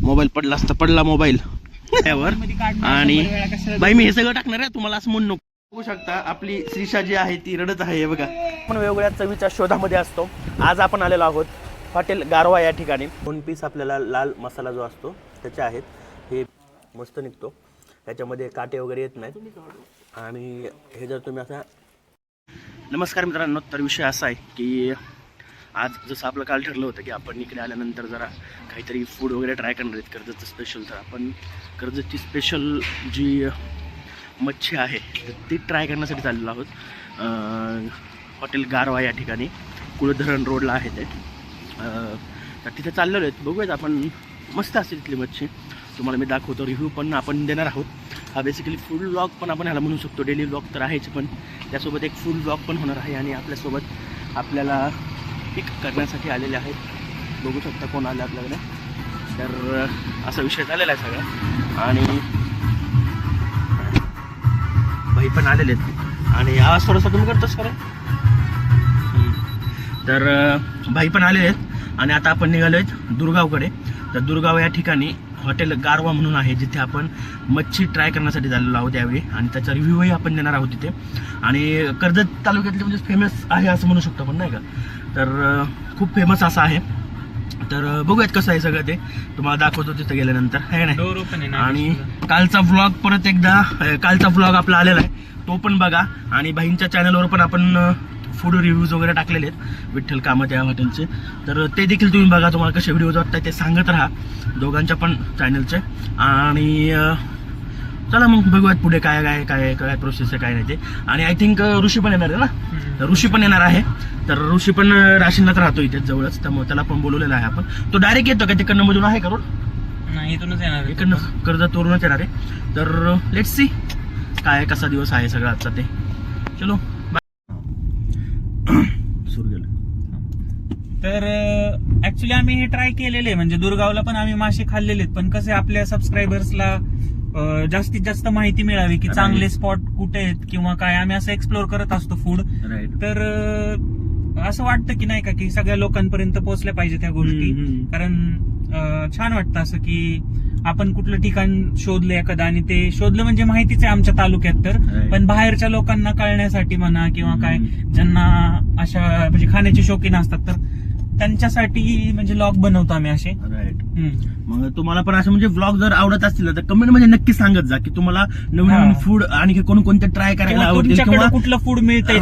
Mobile पडला असता, पडला मोबाईल त्यावर. आणि बाई मी हे सगळं टाकणार आहे, तुम्हाला असं म्हणू नको. बघू शकता आपली श्रीषा जी आहे ती रडत आहे. बघा, आपण वेगवेगळ्या चवीच्या शोधामध्ये असतो. आज आपण आलेलो आहोत हॉटेल गारवा या ठिकाणी. 2 पीस आपल्याला लाल मसाला जो असतो त्याचे आहेत. हे मस्त निघतो, त्याच्यामध्ये काटे वगैरे येत नाहीत. आणि हे जर तुम्ही असा, नमस्कार मित्रांनो, तर विषय असा आहे की आज जसं आपलं काल ठरलं होतं की आपण इकडे आल्यानंतर जरा काहीतरी फूड वगैरे ट्राय करणार आहेत कर्जतचं स्पेशल. तर आपण कर्जतची स्पेशल जी मच्छी आहे ती ट्राय करण्यासाठी चाललेलो आहोत. हॉटेल गारवा या ठिकाणी कुळधरण रोडला आहे ते. तर तिथे चाललेलो आहेत, बघूयात आपण. मस्त असते तिथली मच्छी, तुम्हाला मी दाखवतो. रिव्ह्यू पण आपण देणार आहोत. हा बेसिकली फूड व्लॉग पण आपण ह्याला म्हणू शकतो. डेली व्लॉग तर आहेच, पण त्यासोबत एक फूड व्लॉग पण होणार आहे. आणि आपल्यासोबत आपल्याला पिक करण्यासाठी आलेले आहेत. बघू शकता कोण आलं आपल्याकडे. तर असा विषय झालेला आहे सगळा. आणि भाई पण आलेले आहेत. आणि आवाज थोडासा कमी करतोस खरं. तर भाई पण आलेले आहेत. आणि आता आपण निघालो आहेत दुर्गावकडे. तर दुर्गाव या ठिकाणी हॉटेल गारवा म्हणून आहे, जिथे आपण मच्छी ट्राय करण्यासाठी झालेलो आहोत यावेळी. आणि त्याचा रिव्ह्यूही आपण देणार आहोत तिथे. आणि कर्जत तालुक्यातले म्हणजे फेमस आहे असं म्हणू शकतो आपण, नाही का. तर खूप फेमस असं आहे. तर बघूयात कसं आहे सगळं ते तुम्हाला दाखवतो तिथं गेल्यानंतर, आहे नाही. आणि कालचा व्लॉग परत एकदा, कालचा व्लॉग आपला आलेला आहे तो पण बघा. आणि भाईंच्या चॅनलवर पण आपण फूड रिव्ह्यूज वगैरे टाकलेले आहेत, विठ्ठल कामत या हॉटेलचे. तर ते देखील तुम्ही बघा. तुम्हाला कसे व्हिडिओज वाटतात ते सांगत राहा, दोघांच्या पण चॅनलचे. आणि चला मग बघूयात पुढे काय काय काय काय प्रोसेस आहे, काय नाही ते. आणि आय थिंक ऋषी पण येणार आहे ना. तर ऋषी पण येणार आहे. तर ऋषी पण राशीनात राहतो इथे जवळच, त्यामुळे त्याला पण बोलवलेला आहे आपण. तो डायरेक्ट येतो का तिकडनं मधून आहे करून? नाही, इथूनच येणार, इकडनं कर्जतवरूनच येणार आहे. तर लेट्स सी काय कसा दिवस आहे सगळा आजचा ते. चलो सुरू केलं. तर ऍक्च्युली आम्ही हे ट्राय केलेले, म्हणजे दुर्गावला पण आम्ही मासे खाल्लेले. पण कसे आपल्या सबस्क्रायबर्सला जास्तीत जास्त माहिती मिळावी की चांगले स्पॉट कुठे आहेत किंवा काय, आम्ही असं एक्सप्लोर करत असतो फूड. तर असं वाटतं की नाही का की सगळ्या लोकांपर्यंत पोहोचल्या पाहिजे त्या गोष्टी. कारण छान वाटतं असं की आपण कुठलं ठिकाण शोधलं एखादं, आणि ते शोधलं म्हणजे माहितीच आहे आमच्या तालुक्यात, तर पण बाहेरच्या लोकांना कळण्यासाठी म्हणा किंवा काय, ज्यांना अशा म्हणजे खाण्याचे शौकीन असतात तर त्यांच्यासाठी म्हणजे व्लॉग बनवतो आम्ही असे. मग तुम्हाला पण असं म्हणजे व्लॉग जर आवडत असतील तर कमेंट मध्ये नक्की सांगत जा की तुम्हाला नवीन फूड आणि कोणकोणते ट्राय करायला आवडतील किंवा कुठलं फूड मिळतंय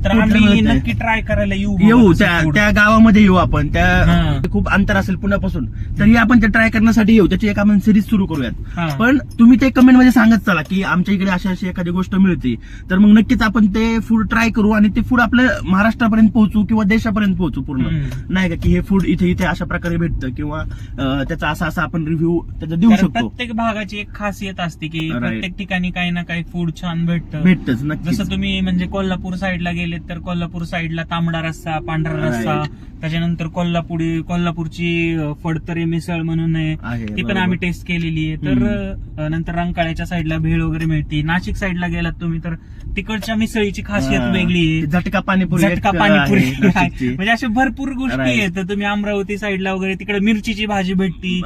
तर आम्ही नक्की ट्राय करायला येऊ. त्या गावामध्ये येऊ आपण. त्या खूप अंतर असेल पुण्यापासून, तरी आपण ते ट्राय करण्यासाठी येऊ. त्याची एक आपण सिरीज सुरू करूयात. पण तुम्ही ते कमेंट मध्ये सांगत चला की आमच्या इकडे अशी अशी एखादी गोष्ट मिळते, तर मग नक्कीच आपण ते फूड ट्राय करू. आणि ते फूड आपल्या महाराष्ट्रापर्यंत पोहोचू किंवा देशापर्यंत पोहोचू पूर्ण, नाही का की हे फूड इथे इथे अशा प्रकारे भेटतं किंवा त्याचा असा आपण रिव्ह्यू त्याचा देऊ शकतो. प्रत्येक भागाची एक खासियत असते की प्रत्येक ठिकाणी काही ना काही फूड छान भेटतच. जसं तुम्ही म्हणजे कोल्हापूर साईडला गेलेत तर कोल्हापूर साईडला तांबडा रस्सा, पांढरा रस्सा, त्याच्यानंतर कोल्हापूरची फडतरे मिसळ म्हणून आहे, ती पण आम्ही टेस्ट केलेली आहे. तर नंतर रंकाळ्याच्या साईडला भेळ वगैरे मिळते. नाशिक साईडला गेलात तुम्ही तर तिकडच्या मिसळीची खासियत वेगळी आहे. झटका पाणीपुरी म्हणजे अशा भरपूर गोष्टी आहेत. तर तुम्ही अमरावती साईडला वगैरे तिकडे मिरचीची भाजी भेटती.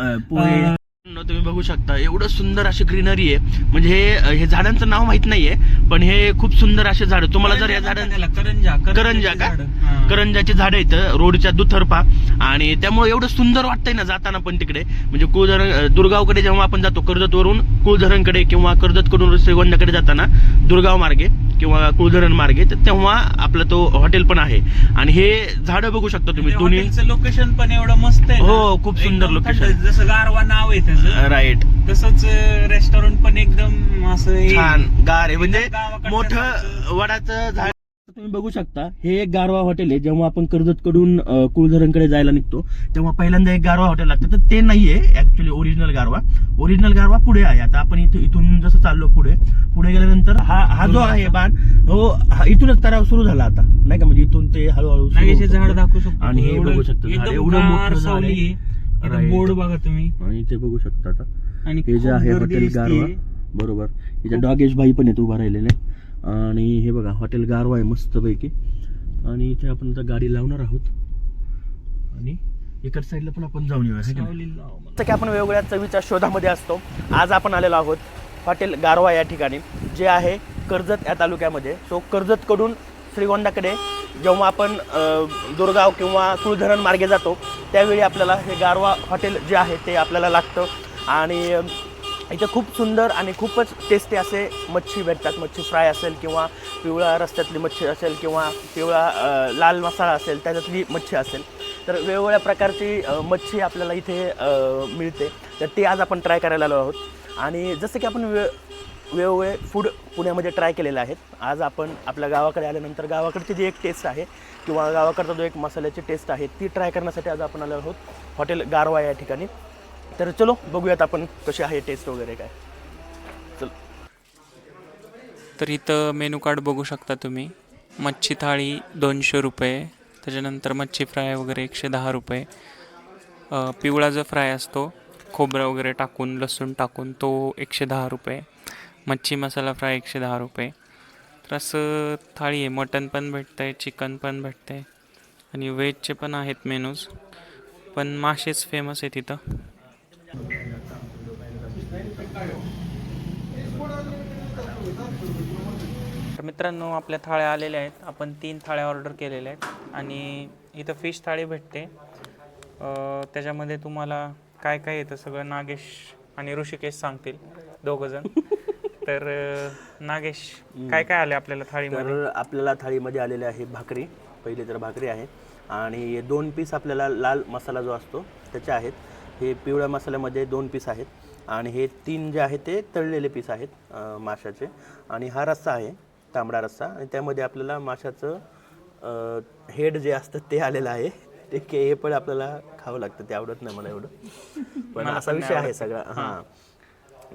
तुम्ही बघू शकता एवढं सुंदर अशी ग्रीनरी आहे. म्हणजे हे झाडांचं नाव माहित नाहीये, पण हे खूप सुंदर असे झाड. तुम्हाला जर या झाडांना करंजाची झाड आहेत रोडच्या दुतर्फा, आणि त्यामुळे एवढं सुंदर वाटतंय ना जाताना पण तिकडे. म्हणजे कुळधरण दुर्गावकडे जेव्हा आपण जातो कर्जतवरून कुळधरणकडे किंवा कर्जतकडून श्रीगोंद्याकडे जाताना दुर्गाव मार्गे किंवा कुळधरण मार्गे, तर तेव्हा आपला तो हॉटेल पण आहे. आणि हे झाडं बघू शकता तुम्ही. दोन्ही लोकेशन पण एवढं मस्त आहे. हो, खूप सुंदर लोकेशन. जसं गारवा नाव आहे त्याचं, राईट, तसंच रेस्टॉरंट पण एकदम असं छान गार आहे. म्हणजे मोठं वडाचं झाड तुम्ही बघू शकता. हे एक गारवा हॉटेल आहे. जेव्हा आपण कर्जतकडून कुळधरणकडे जायला निघतो तेव्हा पहिल्यांदा एक गारवा हॉटेल लागतं. तर ते नाहीये ऍक्च्युली ओरिजिनल गारवा पुढे आहे. आता आपण इथून जसं चाललो पुढे गेल्यानंतर हा जो आहे बाण, हो, इथूनच तराव सुरू झाला आता, नाही का. म्हणजे इथून ते हळूहळू झाड दाखवू शकतो. आणि हे बघू शकता एवढं मोठं झाड आहे. बोर्ड बघा तुम्ही, आणि ते बघू शकता आता. आणि हे जे आहे हॉटेल गारवा, बरोबर, इथे डॉगेश भाई पण येत उभा राहिलेले. आणि हे बघा हॉटेल गारवा आहे मस्तपैकी. आणि इथे आपण आता गाडी लावणार आहोत आणि इकडच्या साईडला पण आपण जाऊन येऊया. सावलीला लावा मला. की आपण वेगवेगळ्या चवीच्या शोधामध्ये असतो. आज आपण आलेलो आहोत हॉटेल गारवा या ठिकाणी, जे आहे कर्जत या तालुक्यामध्ये. सो कर्जतकडून श्रीगोंद्याकडे जेव्हा आपण दुर्गाव किंवा कुळधरण मार्गे जातो त्यावेळी आपल्याला हे गारवा हॉटेल जे आहे ते आपल्याला लागतं. आणि इथे खूप सुंदर आणि खूपच टेस्टी असे मच्छी भेटतात. मच्छी फ्राय असेल किंवा पिवळ्या रस्त्यातली मच्छी असेल किंवा पिवळा लाल मसाला असेल त्याच्यातली मच्छी असेल, तर वेगवेगळ्या प्रकारची मच्छी आपल्याला इथे मिळते. तर ती आज आपण ट्राय करायला आलो आहोत. आणि जसं की आपण वेगवेगळे फूड पुण्यामध्ये ट्राय केलेले आहेत, आज आपण आपल्या गावाकडे आल्यानंतर गावाकडची जी एक टेस्ट आहे किंवा गावाकडचा जो एक मसाल्याची टेस्ट आहे ती ट्राय करण्यासाठी आज आपण आलो आहोत हॉटेल गारवा या ठिकाणी. तर चलो बघूयात आपण कशी आहे टेस्ट वगैरे काय. चल. तर इथं मेनू कार्ड बघू शकता तुम्ही. मच्छी थाळी 200 रुपये, त्याच्यानंतर मच्छी फ्राय वगैरे 110 रुपये. पिवळा जो फ्राय असतो खोबरं वगैरे टाकून लसूण टाकून तो 110 रुपये. मच्छी मसाला फ्राय 110 रुपये. तर असं थाळी आहे. मटन पण भेटतं आहे, चिकन पण भेटतं आहे आणि व्हेजचे पण आहेत मेनूज, पण मासेच फेमस आहे तिथं. तर मित्रांनो आपल्या थाळ्या आलेल्या आहेत. आपण 3 थाळ्या ऑर्डर केलेल्या आहेत आणि इथं फिश थाळी भेटते. त्याच्यामध्ये तुम्हाला काय काय येतं सगळं नागेश आणि ऋषिकेश सांगतील, दोघंजण. तर नागेश काय काय आले आपल्याला थाळीमध्ये? तर आपल्याला थाळीमध्ये आलेले आहे भाकरी. पहिली तर भाकरी आहे आणि 2 पीस आपल्याला लाल मसाला जो असतो त्याचे आहेत. हे पिवळ्या मसाल्यामध्ये 2 पीस आहेत आणि हे 3 जे आहेत ते तळलेले पीस आहेत माशाचे. आणि हा रस्सा आहे तांबडा रस्सा आणि त्यामध्ये आपल्याला माशाचं हेड जे असतं ते आलेलं आहे. ते हे पण आपल्याला खावं लागतं, ते आवडत नाही मला एवढं, पण असा विषय आहे सगळा. हां,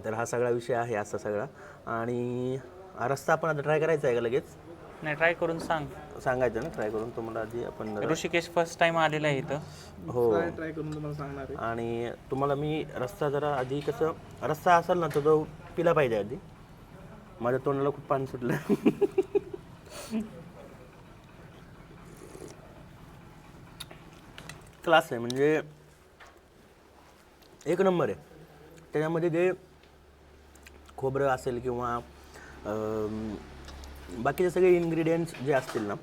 तर हा सगळा विषय आहे असा सगळा. आणि हा रस्सा आपण आता ट्राय करायचा आहे का लगेच? नाही, ट्राय करून सांगायचं ना ट्राय करून तुम्हाला आधी आपण. ऋषिकेश फर्स्ट टाइम आलेला आहे इथं. हो, ट्राय करून तुम्हाला सांगणार आहे. आणि तुम्हाला मी रस्सा जरा आधी, कसं रस्सा असेल ना तर तो पिला पाहिजे आधी. माझ्या तोंडाला खूप पाणी सुटलं. क्लास आहे, म्हणजे एक नंबर आहे. त्याच्यामध्ये जे खोबरं असेल किंवा बाकीचे सगळे इन्ग्रेडियंट्स जे असतील ना,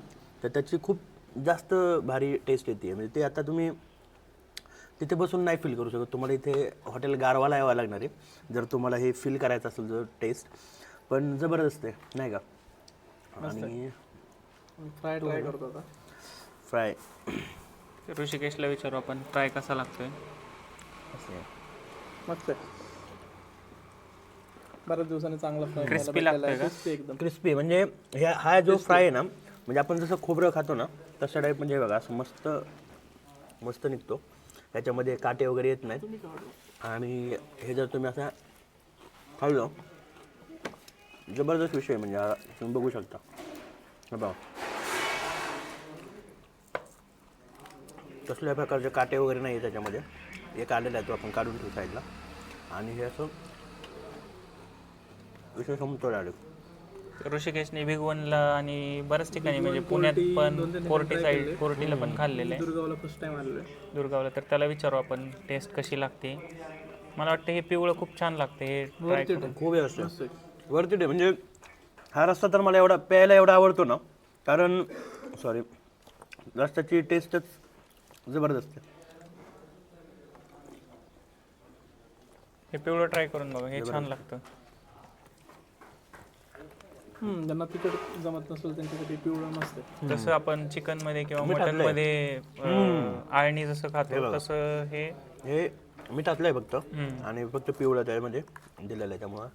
तर त्याची खूप जास्त भारी टेस्ट येते. म्हणजे ते आता तुम्ही तिथे बसून नाही फील करू शकत. तुम्हाला इथे हॉटेल गारवाला यावं लागणार आहे जर तुम्हाला हे फील करायचं असेल जर टेस्ट. पण जबरदस्त आहे नाही का? आणि फ्राय ट्राय करतो आता. फ्राय ऋषिकेशला विचारू आपण फ्राय कसा लागतोय. मस्त आहे. बऱ्याच दिवसांनी चांगला फ्राय क्रिस्पी लागतोय का? एकदम क्रिस्पी. म्हणजे हा जो फ्राय आहे ना, म्हणजे आपण जसं खोबरं खातो ना तशा टाईप. म्हणजे बघा असं मस्त मस्त निघतो. त्याच्यामध्ये काटे वगैरे येत नाहीत. आणि हे जर तुम्ही असं खाल्लं, जबरदस्त विषय. म्हणजे हा तुम्ही बघू शकता. हे बघा कसल्या प्रकारचे काटे वगैरे नाही त्याच्यामध्ये. एक आलेला आहे तो आपण काढून ठेवू साईडला. आणि हे असं विषय समतोल आले. ऋषिकेशने भिगवणला आणि बऱ्याच ठिकाणी म्हणजे पुण्यात पण कोर्टीला पण खाल्लेलं आहे. दुर्गावला फर्स्ट टाइम आलेलो आहे. दुर्गावला. तर त्याला विचारू आपण टेस्ट कशी लागते. मला वाटतं हे पिवळं खूप छान लागते. हे ट्राय करून. खूप व्यवस्थित वरती डे. म्हणजे हा रस्ता तर मला एवढा प्यायला एवढा आवडतो ना, कारण रस्त्याची टेस्टच जबरदस्त आहे. हे पिवळं ट्राय करून बघा, हे छान लागतं. ज्यांना तिखट जमत नसेल त्यांच्यासाठी पिवळं मस्त आहे. जसं आपण चिकन मध्ये किंवा मटन मध्ये आळणी जसं खातो तसं हे मी टाकलंय फक्त. आणि फक्त पिवळं त्यामध्ये दिलेलं आहे. त्यामुळं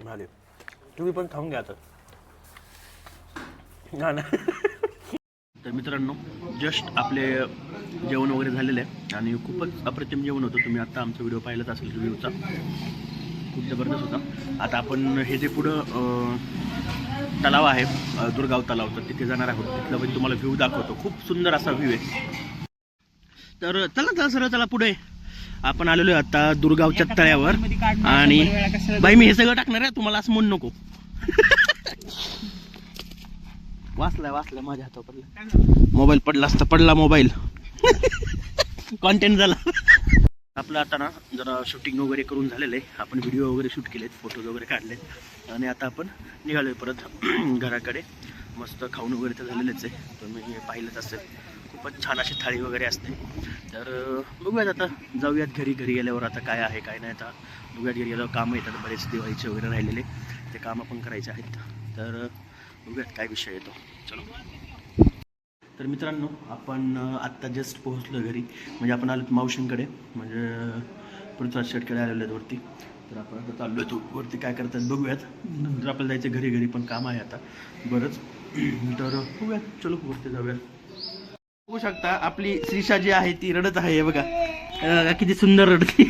झाले. तुम्ही पण खाऊन घ्या आता. ना तर मित्रांनो, जस्ट आपले जेवण वगैरे झालेलं आहे आणि खूपच अप्रतिम जेवण होतं. तुम्ही आता आमचा व्हिडिओ पाहिलाच असेल रिव्ह्यूचा, खूप जबरदस्त होता. आता आपण हे जे पुढं तलाव आहे दुर्गाव तलाव, तर तिथे जाणार आहोत. तिथला पण तुम्हाला व्ह्यू दाखवतो. खूप सुंदर असा व्ह्यू आहे. तर चला सरळ चला पुढे. आपण आलेलो आहे आता दुर्गावच्या तळ्यावर. आणि बाई मी हे सगळं टाकणार आहे, तुम्हाला असं म्हणू नको. वाचलाय माझ्या हातावर पडला मोबाईल. पडला असता पडला मोबाईल. कॉन्टेंट झाला आपलं. आता ना जरा शूटिंग वगैरे करून झालेलं आहे. आपण व्हिडिओ वगैरे शूट केलेत, फोटोज वगैरे काढलेत आणि आता आपण निघालोय परत घराकडे. मस्त खाऊन वगैरे तर झालेलंच आहे, तुम्ही पाहिलंच असेल. खूपच छान अशी थाळी वगैरे असते. तर बघूयात आता, जाऊयात घरी. घरी गेल्यावर आता काय आहे काय नाही, आता बघूयात. घरी गेल्यावर कामं येतात बरेच दिवाळीचे वगैरे राहिलेले, ते कामं पण करायचे आहेत. तर बघूयात काय विषय येतो. चलो. तर मित्रांनो, आपण आत्ता जस्ट पोहोचलो घरी. म्हणजे आपण आलो मावशींकडे, म्हणजे पृथ्वीराज शेटकडे आलेलो आहेत वरती. तर आपण आता चाललो आहे वरती, काय करतात बघूयात. नंतर आपल्याला जायचं घरी. घरी पण काम आहे आता बरंच. तर बघूयात, चलो वरती जाऊयात. बघू शकता आपली श्रीषा जी आहे ती रडत आहे. बघा किती सुंदर रडते.